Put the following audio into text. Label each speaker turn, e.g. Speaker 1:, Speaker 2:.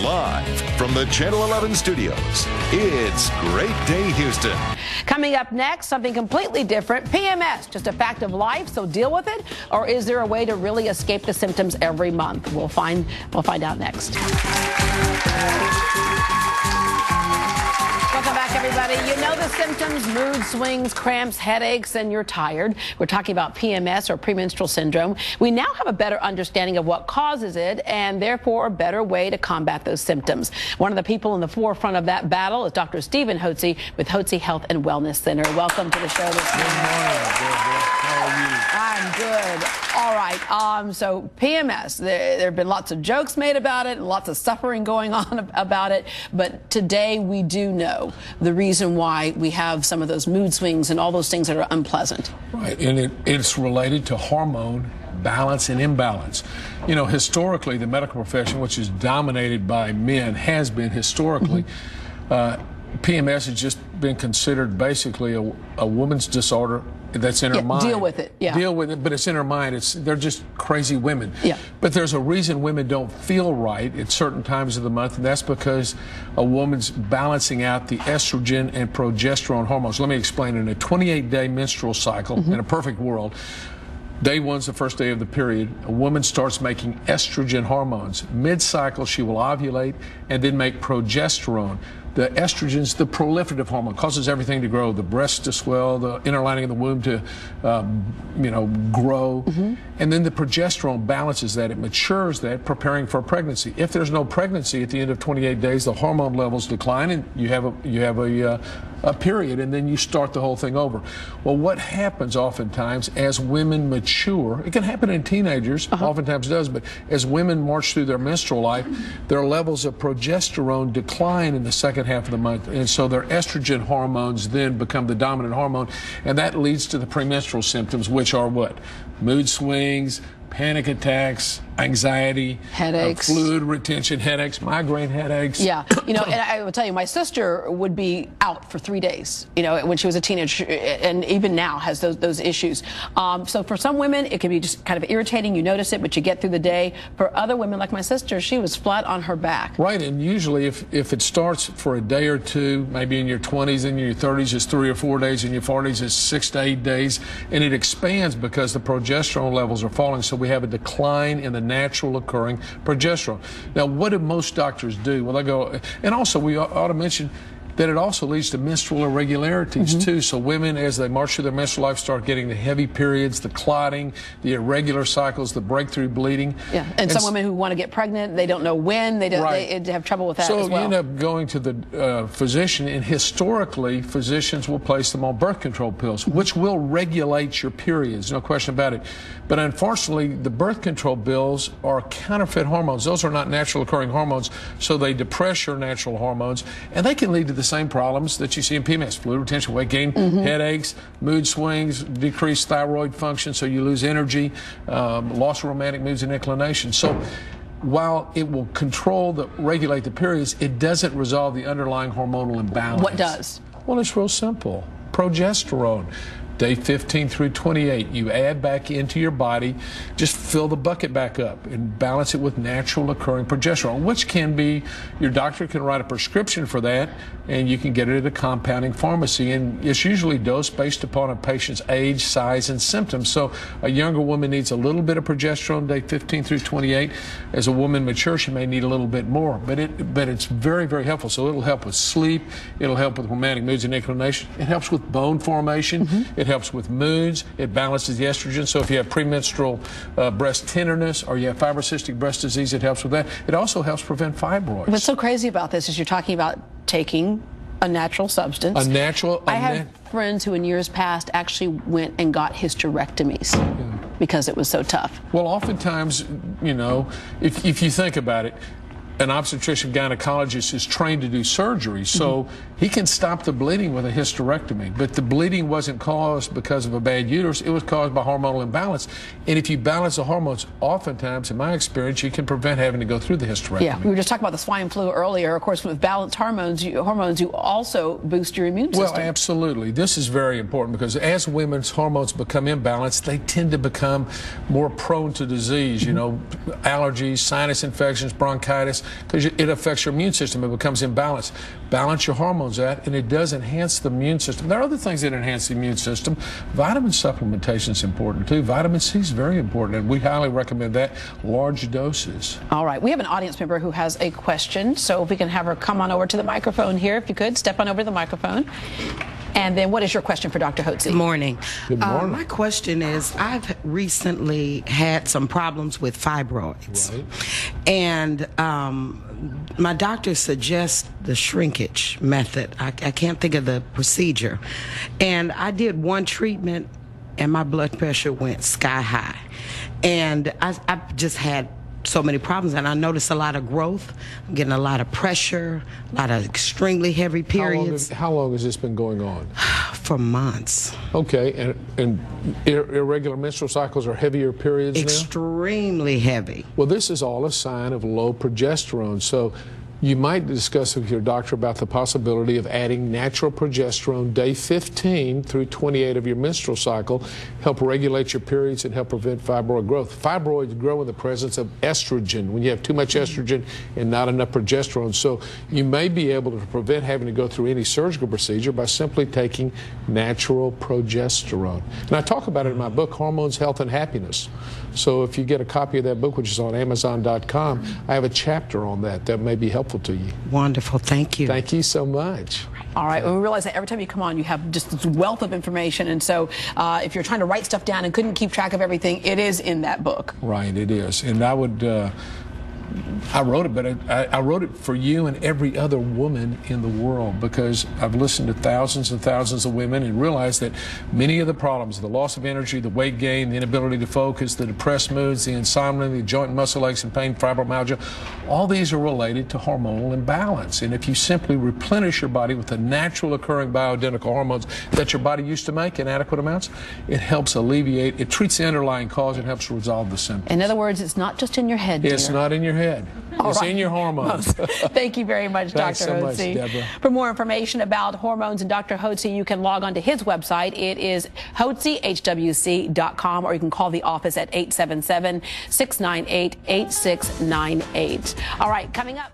Speaker 1: Live from the Channel 11 studios, it's Great Day Houston.
Speaker 2: Coming up next, something completely different. PMS, just a fact of life, so deal with it? Or is there a way to really escape the symptoms every month? We'll find out next. Welcome back, everybody. You know the symptoms: mood swings, cramps, headaches, and you're tired. We're talking about PMS, or premenstrual syndrome. We now have a better understanding of what causes it, and therefore a better way to combat those symptoms. One of the people in the forefront of that battle is Dr. Stephen Hotze with Hotze Health and Wellness Center. Welcome to the show this morning.
Speaker 3: Good morning. How are you?
Speaker 2: I'm good. All right. So PMS, there have been lots of jokes made about it, and lots of suffering going on about it. But today we do know the reason why we have some of those mood swings and all those things that are unpleasant.
Speaker 3: Right. And it's related to hormone balance and imbalance. You know, historically, the medical profession, which is dominated by men, has been historically. PMS has just been considered basically a woman's disorder that's in her mind.
Speaker 2: Deal with it. Yeah.
Speaker 3: Deal with it, but it's in her mind. They're just crazy women.
Speaker 2: Yeah.
Speaker 3: But there's a reason women don't feel right at certain times of the month, and that's because a woman's balancing out the estrogen and progesterone hormones. Let me explain. In a 28-day menstrual cycle, in a perfect world, day one's the first day of the period. A woman starts making estrogen hormones. Mid-cycle, she will ovulate and then make progesterone. The estrogen's the proliferative hormone, causes everything to grow, the breasts to swell, the inner lining of the womb to, grow. And then the progesterone balances that. It matures that, preparing for a pregnancy. If there's no pregnancy at the end of 28 days, the hormone levels decline, and you have a period, and then you start the whole thing over. Well, what happens oftentimes as women mature, it can happen in teenagers, oftentimes does, but as women march through their menstrual life, their levels of progesterone decline in the second half of the month, and so their estrogen hormones then become the dominant hormone, and that leads to the premenstrual symptoms, which are what? Mood swings, panic attacks, anxiety,
Speaker 2: headaches,
Speaker 3: fluid retention, headaches, migraine headaches.
Speaker 2: Yeah, and I will tell you, my sister would be out for 3 days, when she was a teenager, and even now has those issues. So for some women, it can be just kind of irritating. You notice it, but you get through the day. For other women, like my sister, she was flat on her back.
Speaker 3: Right, and usually if it starts for a day or two, maybe in your 20s, in your 30s, it's 3 or 4 days, in your 40s, it's 6 to 8 days, and it expands because the progesterone levels are falling, so we have a decline in the natural occurring progesterone. Now, what do most doctors do? Well, they go, and also we ought to mention that it also leads to menstrual irregularities too. So women, as they march through their menstrual life, start getting the heavy periods, the clotting, the irregular cycles, the breakthrough bleeding.
Speaker 2: Yeah, and some women who want to get pregnant, they don't know when, they have trouble with that as well.
Speaker 3: So you end up going to the physician, and historically, physicians will place them on birth control pills, which will regulate your periods, no question about it. But unfortunately, the birth control pills are counterfeit hormones. Those are not natural occurring hormones, so they depress your natural hormones, and they can lead to the same problems that you see in PMS: fluid retention, weight gain, headaches, mood swings, decreased thyroid function, so you lose energy, loss of romantic moods and inclinations. So while it will regulate the periods, it doesn't resolve the underlying hormonal imbalance.
Speaker 2: What does?
Speaker 3: Well, it's real simple. Progesterone. Day 15 through 28, you add back into your body, just fill the bucket back up and balance it with natural occurring progesterone, which can be, your doctor can write a prescription for that, and you can get it at a compounding pharmacy, and it's usually dosed based upon a patient's age, size, and symptoms. So a younger woman needs a little bit of progesterone day 15 through 28. As a woman matures, she may need a little bit more, but it's very, very helpful. So it'll help with sleep, it'll help with romantic moods and inclination, it helps with bone formation, it helps with moods, it balances the estrogen. So if you have premenstrual breast tenderness, or you have fibrocystic breast disease, it helps with that. It also helps prevent fibroids.
Speaker 2: What's so crazy about this is you're talking about taking a natural substance.
Speaker 3: I
Speaker 2: have friends who in years past actually went and got hysterectomies because it was so tough.
Speaker 3: Well, oftentimes, if you think about it, an obstetrician gynecologist is trained to do surgery, so he can stop the bleeding with a hysterectomy. But the bleeding wasn't caused because of a bad uterus, it was caused by hormonal imbalance. And if you balance the hormones, oftentimes, in my experience, you can prevent having to go through the hysterectomy.
Speaker 2: Yeah, we were just talking about the swine flu earlier. Of course, with balanced hormones, you also boost your immune system.
Speaker 3: Well, absolutely. This is very important because as women's hormones become imbalanced, they tend to become more prone to disease, allergies, sinus infections, bronchitis. because it affects your immune system. It becomes imbalanced. Balance your hormones out, and it does enhance the immune system. There are other things that enhance the immune system. Vitamin supplementation is important too. Vitamin C is very important, and we highly recommend that. Large doses.
Speaker 2: All right, we have an audience member who has a question, so if we can have her come on over to the microphone here, if you could, step on over to the microphone. And then what is your question for Dr. Hotze?
Speaker 4: Good morning.
Speaker 3: Good morning.
Speaker 4: My question is, I've recently had some problems with fibroids.
Speaker 3: Right.
Speaker 4: And my doctor suggests the shrinkage method. I can't think of the procedure. And I did one treatment, and my blood pressure went sky high. And I just had so many problems, and I noticed a lot of growth. I'm getting a lot of pressure, a lot of extremely heavy periods.
Speaker 3: How long has this been going on?
Speaker 4: For months.
Speaker 3: Okay, and irregular menstrual cycles are heavier periods now?
Speaker 4: Extremely heavy.
Speaker 3: Well, this is all a sign of low progesterone. So you might discuss with your doctor about the possibility of adding natural progesterone day 15 through 28 of your menstrual cycle, help regulate your periods and help prevent fibroid growth. Fibroids grow in the presence of estrogen, when you have too much estrogen and not enough progesterone. So you may be able to prevent having to go through any surgical procedure by simply taking natural progesterone. And I talk about it in my book, Hormones, Health, and Happiness. So if you get a copy of that book, which is on Amazon.com, I have a chapter on that may be helpful to you.
Speaker 4: Wonderful. Thank you.
Speaker 3: Thank you so much.
Speaker 2: All right. Well, we realize that every time you come on, you have just this wealth of information. And so if you're trying to write stuff down and couldn't keep track of everything, it is in that book.
Speaker 3: Right, it is. And I would... I wrote it, but I wrote it for you and every other woman in the world, because I've listened to thousands and thousands of women and realized that many of the problems, the loss of energy, the weight gain, the inability to focus, the depressed moods, the insomnia, the joint and muscle aches and pain, fibromyalgia, all these are related to hormonal imbalance. And if you simply replenish your body with the natural occurring bioidentical hormones that your body used to make in adequate amounts, it helps alleviate, it treats the underlying cause and helps resolve the symptoms.
Speaker 2: In other words, it's not just in your head, dear.
Speaker 3: It's not in your head. It's in your hormones.
Speaker 2: Thank you very much,
Speaker 3: Thanks
Speaker 2: Dr.
Speaker 3: so much,
Speaker 2: Hotze.
Speaker 3: Deborah.
Speaker 2: For more information about hormones and Dr. Hotze, you can log on to his website. It is hotzehwc.com, or you can call the office at 877-698-8698. All right, coming up.